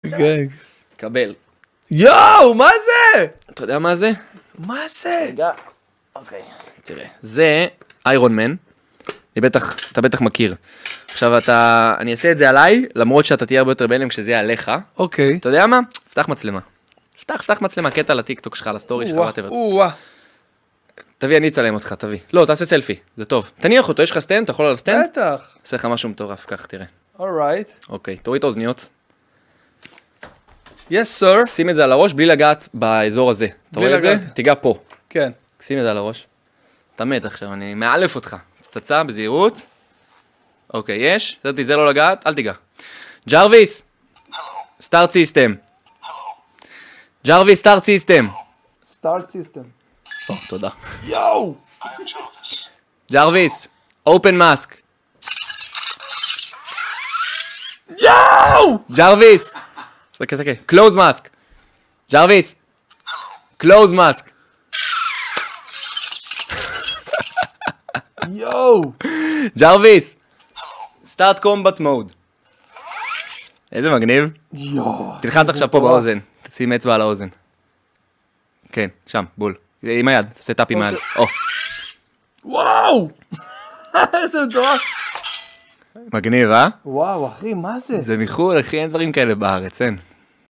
כן. קבל. יואו, מה זה? אתה יודע מה זה? מה זה? רגע. אוקיי. תראה, זה איירון מן. אתה בטח מכיר. עכשיו אני אעשה את זה עליי, למרות שאתה תהיה הרבה יותר בהלם כשזה יהיה עליך. אוקיי. אתה יודע מה? פתח מצלמה. פתח מצלמה, קטע לטיקטוק שלך, לסטורי שלך, וואה. תביא, אני אצלם אותך, תביא. לא, תעשה סלפי, זה טוב. תניח אותו, יש לך סטנד? אתה יכול על הסטנד? בטח. עושה לך משהו מטורף, כך, תראה. אורייט. אוקיי, תוריד את האוזניות. יס, סר. שים את זה על הראש בלי לגעת באזור הזה. אתה רואה את זה? תיגע פה. כן. שים את זה על הראש. אתה מת עכשיו, אני מאלף אותך. פצצה, בזהירות. אוקיי, יש. זה לא לגעת, אל תיגע. ג'רוויס. סטארט סיסטם. ג'רוויס, סטארט סיסטם. סטארט סיסטם. תודה. יואו! ג'רוויס, אופן מאסק. יואו! ג'רוויס. סתכל. קלוז מאסק. ג'רוויס. קלוז מאסק. יואו! ג'רוויס. סטארט קומבט מוד. איזה מגניב. יואו. תלחץ עכשיו פה באוזן. תשים אצבע על האוזן. כן, שם, בול. עם היד, תעשה טאפ עם היד. וואו! איזה מטורף. מגניב, אה? וואו, אחי, מה זה? זה מחול, אחי, אין דברים כאלה בארץ, אין.